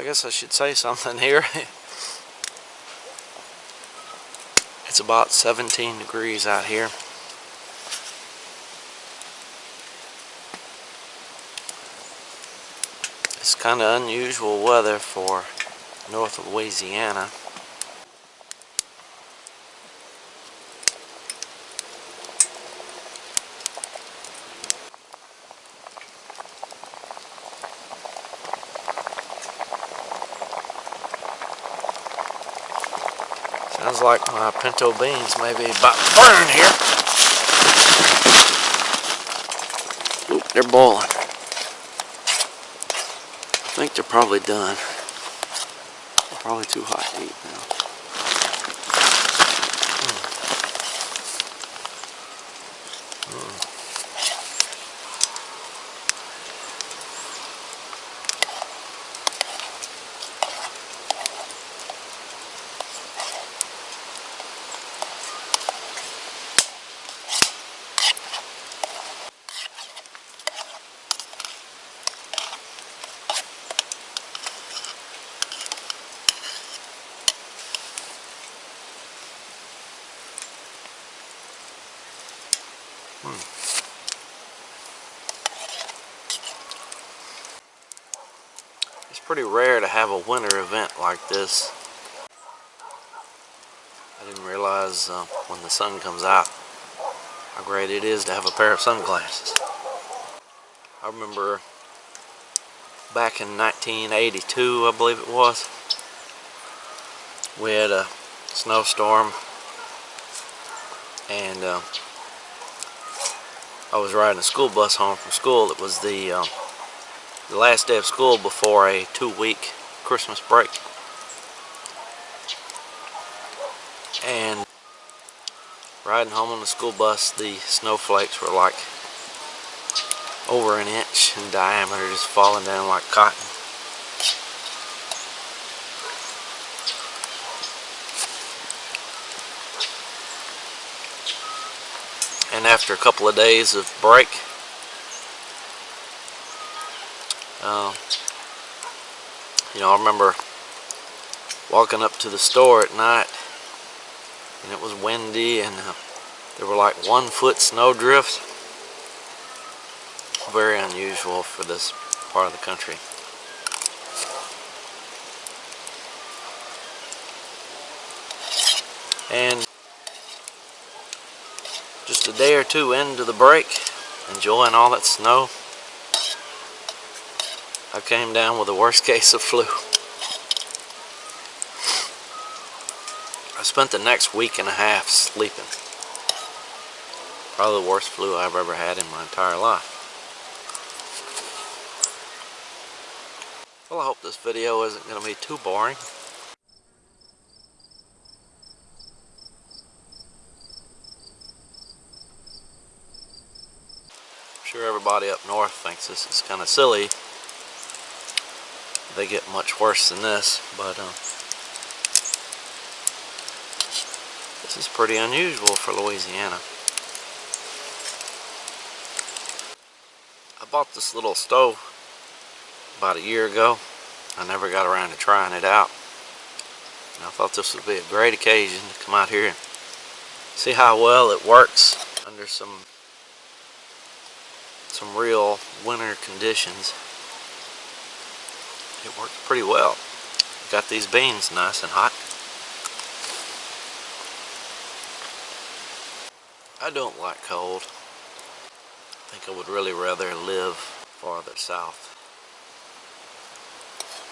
I guess I should say something here. It's about 17 degrees out here. It's kind of unusual weather for north of Louisiana. Sounds like my pinto beans may be about to burn here. Oop, they're boiling. I think they're probably done. They're probably too hot to eat now. It's pretty rare to have a winter event like this. I didn't realize when the sun comes out how great it is to have a pair of sunglasses. I remember back in 1982, I believe it was, we had a snowstorm, and I was riding a school bus home from school. It was the last day of school before a 2-week Christmas break. And riding home on the school bus, the snowflakes were like over an inch in diameter, just falling down like cotton. And after a couple of days of break, I remember walking up to the store at night, and it was windy, and there were like 1-foot snow drifts. Very unusual for this part of the country. And just a day or two into the break, enjoying all that snow, I came down with the worst case of flu. I spent the next week and a half sleeping. Probably the worst flu I've ever had in my entire life. Well, I hope this video isn't going to be too boring. I'm sure everybody up north thinks this is kind of silly. They get much worse than this, but this is pretty unusual for Louisiana. I bought this little stove about a year ago. I never got around to trying it out. And I thought this would be a great occasion to come out here and see how well it works under some real winter conditions. It works pretty well. Got these beans nice and hot. I don't like cold. I think I would really rather live farther south.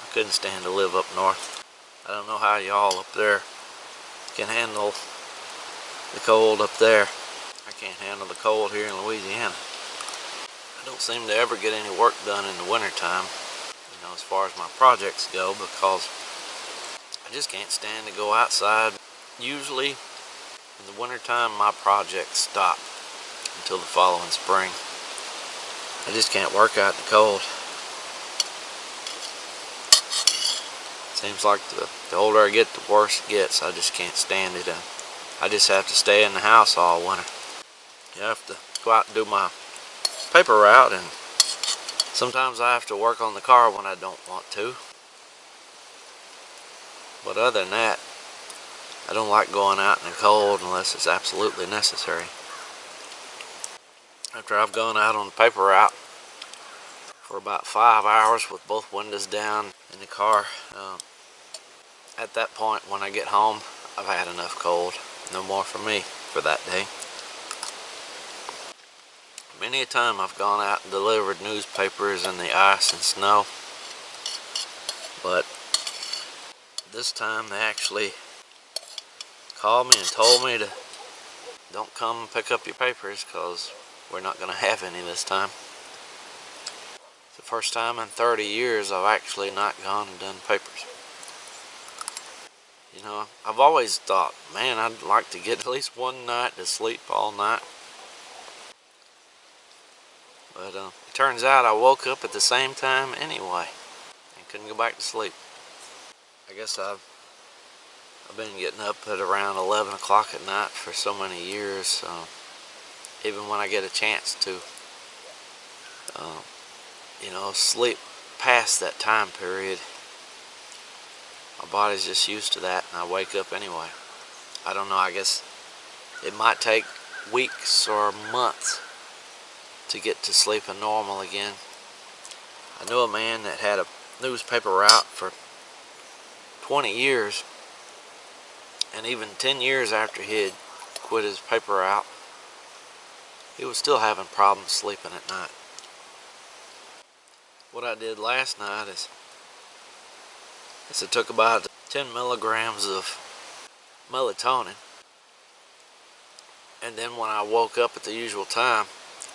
I couldn't stand to live up north. I don't know how y'all up there can handle the cold up there. I can't handle the cold here in Louisiana. I don't seem to ever get any work done in the wintertime, as far as my projects go, because I just can't stand to go outside. Usually in the wintertime my projects stop until the following spring. I just can't work out in the cold. Seems like the older I get, the worse it gets. I just can't stand it. I just have to stay in the house all winter. You have to go out and do my paper route, and sometimes I have to work on the car when I don't want to. But other than that, I don't like going out in the cold unless it's absolutely necessary. After I've gone out on the paper route for about 5 hours with both windows down in the car, at that point when I get home, I've had enough cold. No more for me for that day. Many a time I've gone out and delivered newspapers in the ice and snow, but this time they actually called me and told me to don't come and pick up your papers because we're not going to have any this time. It's the first time in 30 years I've actually not gone and done papers. You know, I've always thought, man, I'd like to get at least one night to sleep all night. But it turns out I woke up at the same time anyway and couldn't go back to sleep. I guess I've been getting up at around 11 o'clock at night for so many years, so even when I get a chance to, sleep past that time period, my body's just used to that and I wake up anyway. I don't know, I guess it might take weeks or months to get to sleeping normal again. I knew a man that had a newspaper route for 20 years, and even 10 years after he had quit his paper route, he was still having problems sleeping at night. What I did last night is I took about 10 milligrams of melatonin, and then when I woke up at the usual time,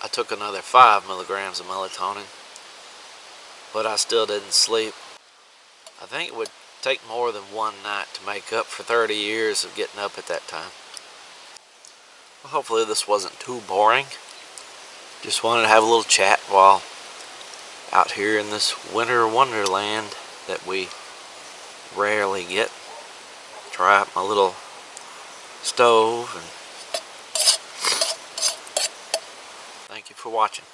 I took another 5 milligrams of melatonin, but I still didn't sleep. I think it would take more than one night to make up for 30 years of getting up at that time. Well, hopefully this wasn't too boring. Just wanted to have a little chat while out here in this winter wonderland that we rarely get. Try out my little stove, and thank you for watching.